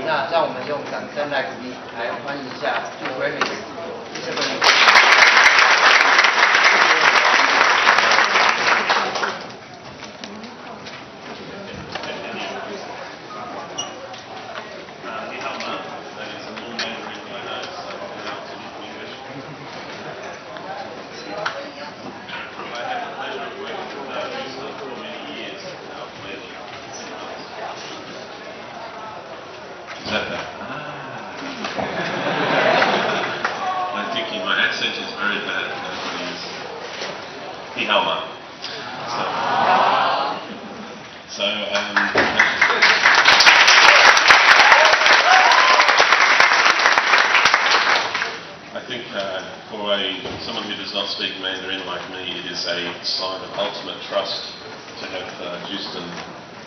那让我们用掌声来鼓励，来欢迎一下驻 Blemings， 谢谢 Blemings。I'm thinking my accent is very bad. I think for someone who does not speak Mandarin like me, it is a sign of ultimate trust to have Houston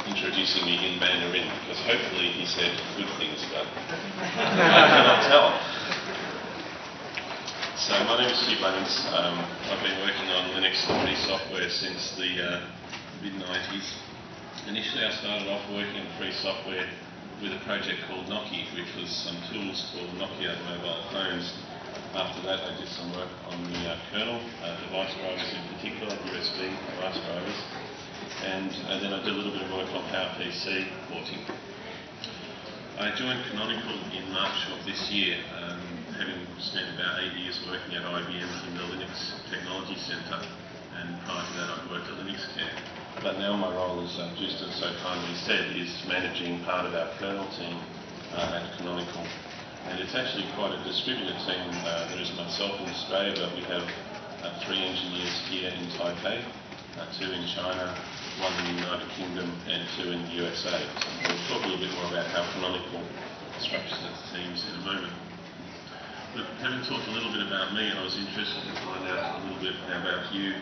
introducing me in Mandarin, because hopefully he said good things, but I cannot tell. So my name is Hugh. I've been working on Linux free software since the mid-90s. Initially I started off working on free software with a project called Nokia, which was some tools for Nokia mobile phones. After that I did some work on the kernel, device drivers in particular, USB device drivers. And then I did a little bit of work on PowerPC porting. I joined Canonical in March of this year, having spent about 8 years working at IBM in the Linux Technology Centre, and prior to that I worked at LinuxCare. But now my role, as Justin so kindly said, is managing part of our kernel team at Canonical. And it's actually quite a distributed team. There is myself in Australia, but we have 3 engineers here in Taipei, 2 in China, 1 in the United Kingdom, and 2 in the USA. So we'll talk a little bit more about how Canonical structures its teams in a moment. But having talked a little bit about me, I was interested to find out a little bit about you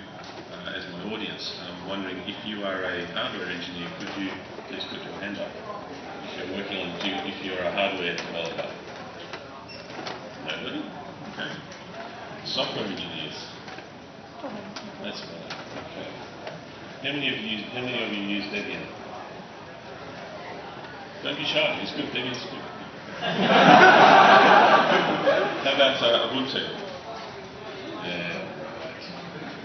as my audience. I'm wondering if you are a hardware engineer, could you please put your hand up? If you're working on, if you're a hardware developer. Nobody? Okay. Software engineers. That's better. Okay. How many of you use Debian? Don't be shy, it's good, Debian's good. How about Ubuntu? Yeah,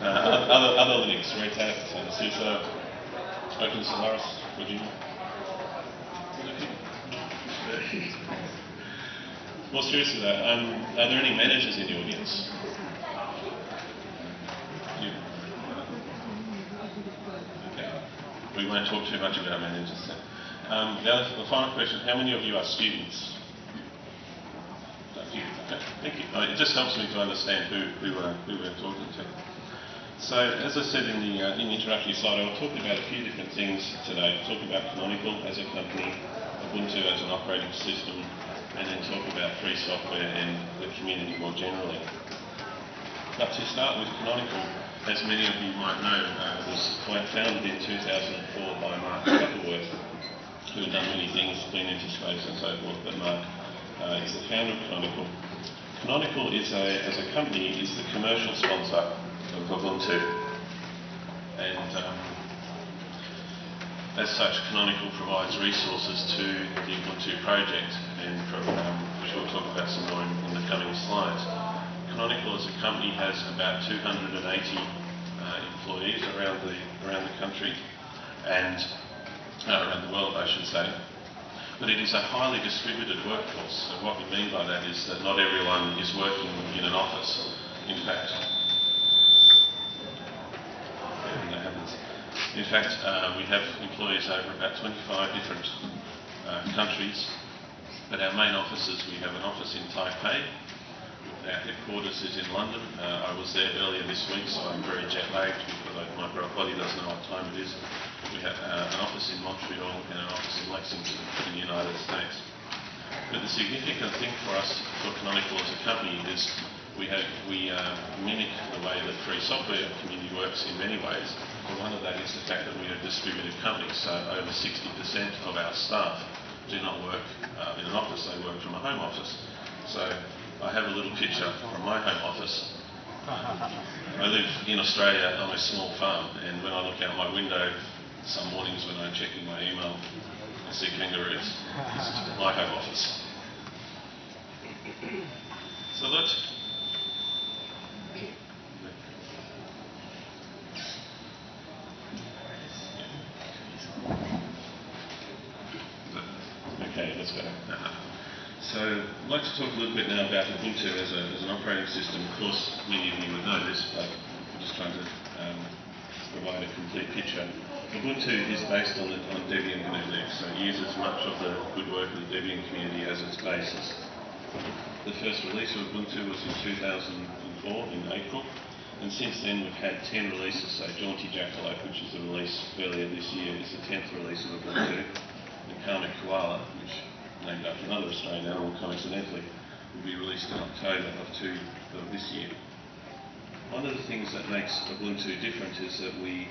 right. Other Linux, Red Hat, SUSE, Open Solaris, Virginia? More seriously though, are there any managers in the audience? We won't talk too much about managers then. The final question, how many of you are students? A few. Okay, thank you. It just helps me to understand who we're talking to. So, as I said in the introductory slide, I'll talk about a few different things today. I'll talk about Canonical as a company, Ubuntu as an operating system, and then talk about free software and the community more generally. But to start with, Canonical, as many of you might know, was founded in 2004 by Mark Shuttleworth, who had done many things, been into space and so forth, but Mark is the founder of Canonical. Canonical is as a company, is the commercial sponsor of Ubuntu. And as such, Canonical provides resources to the Ubuntu project, and which we'll talk about some more in the coming slides. Canonical as a company has about 280 employees around the country, and around the world I should say. But it is a highly distributed workforce. So what we mean by that is that not everyone is working in an office. In fact, we have employees over about 25 different countries. But our main offices, we have an office in Taipei. Our headquarters is in London. I was there earlier this week, so I'm very jet-lagged because my body doesn't know what time it is. We have an office in Montreal and an office in Lexington in the United States. But the significant thing for us, for Canonical as a company, is we mimic the way the free software community works in many ways. But one of that is the fact that we are a distributed company, so over 60% of our staff do not work in an office, they work from a home office. So I have a little picture from my home office. I live in Australia on a small farm, and when I look out my window some mornings when I'm checking my email, I see kangaroos. This is my home office. So that's okay, that's better. So I'd like to talk a little bit now about Ubuntu as an operating system. Of course, many of you would know this, but I'm just trying to provide a complete picture. Ubuntu is based on Debian GNU Linux, so it uses much of the good work of the Debian community as its basis. The first release of Ubuntu was in 2004, in April, and since then we've had 10 releases. So Jaunty Jackalope, which is a release earlier this year, is the 10th release of Ubuntu, and Karmic Koala, which named after another Australian animal, coincidentally, will be released in October of this year. One of the things that makes Ubuntu different is that we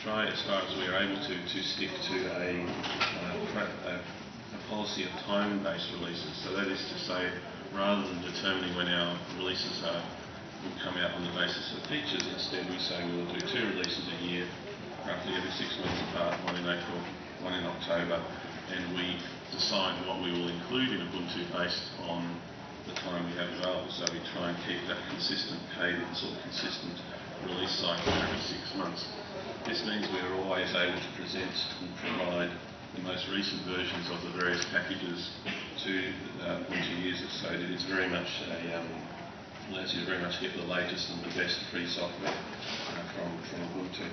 try, as far as we are able to stick to a policy of time-based releases. So that is to say, rather than determining when our releases will come out on the basis of features, instead we say we will do 2 releases a year, roughly every 6 months apart, one in April, one in October, and we decide what we will include in Ubuntu based on the time we have available. So we try and keep that consistent cadence or consistent release cycle every 6 months. This means we are always able to present and provide the most recent versions of the various packages to Ubuntu users. So it is very much allows you to very much get the latest and the best free software from Ubuntu.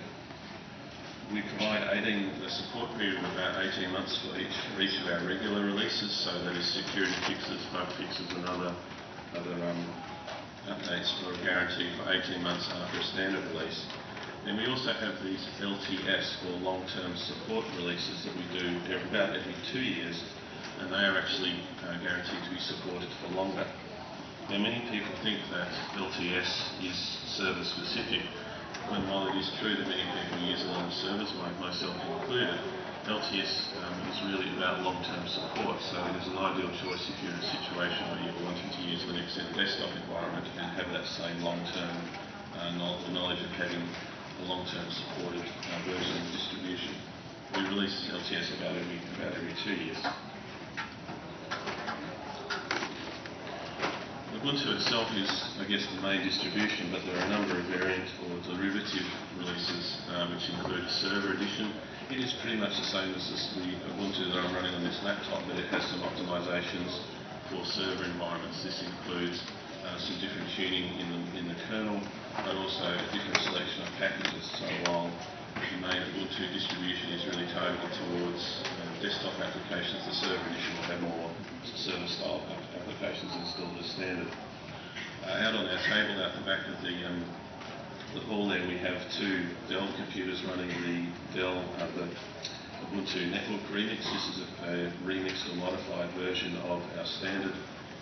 We provide a support period of about 18 months for each of our regular releases, so that is security fixes, bug fixes and other updates for a guarantee for 18 months after a standard release. And we also have these LTS, or long-term support releases, that we do about every 2 years, and they are actually guaranteed to be supported for longer. Now, many people think that LTS is server-specific, when while it is true that many people use a lot of servers, myself included, LTS is really about long-term support. So it is an ideal choice if you're in a situation where you're wanting to use Linux in a desktop environment and have that same long-term knowledge of having a long-term supported version of distribution. We release LTS about every 2 years. Ubuntu itself is, I guess, the main distribution, but there are a number of variant or derivative releases which include a server edition. It is pretty much the same as the Ubuntu that I'm running on this laptop, but it has some optimizations for server environments. This includes some different tuning in the kernel, but also a different selection of packages. So while the main Ubuntu distribution is really targeted towards desktop applications, the server edition will have more server-style applications installed as standard. Out on our table, out the back of the hall there, we have 2 Dell computers running the Dell the Ubuntu Netbook Remix. This is a remixed or modified version of our standard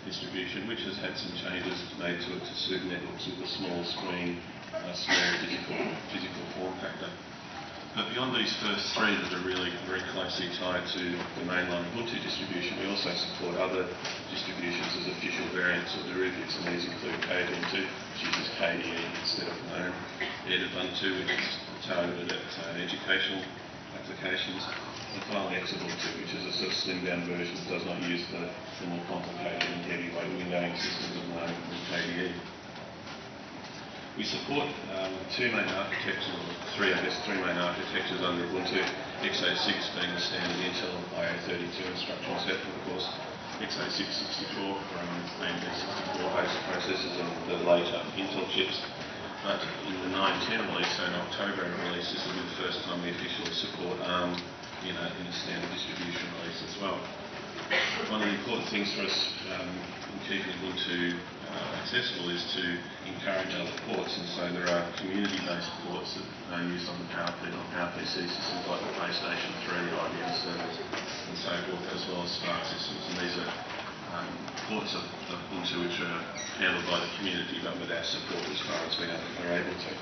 distribution, which has had some changes made to it to suit netbooks with a small screen, small physical form factor. But beyond these first 3 that are really very closely tied to the mainline Ubuntu distribution, we also support other distributions as official variants or derivatives, and these include Ubuntu, which uses KDE instead of GNOME, Ubuntu, which is targeted at educational applications, and finally Ubuntu, which is a sort of slimmed-down version that does not use the more complicated and heavyweight windowing systems of GNOME and KDE. We support 2 main architectures, or 3 main architectures under Ubuntu, x86 being the standard Intel IA32 instruction set, of course, x86 64 for AMD 64-based processors and the later Intel chips. But in the 9.10 release, so in October release, this will be the first time we officially support ARM in a standard distribution release as well. One of the important things for us in keeping Ubuntu accessible is to encourage other ports, and so there are community-based ports that are used on the PowerPC systems like the PlayStation 3, IBM servers, and so forth, as well as SPARC systems. And these are ports of Ubuntu which are handled by the community, but with our support as far as we are able to.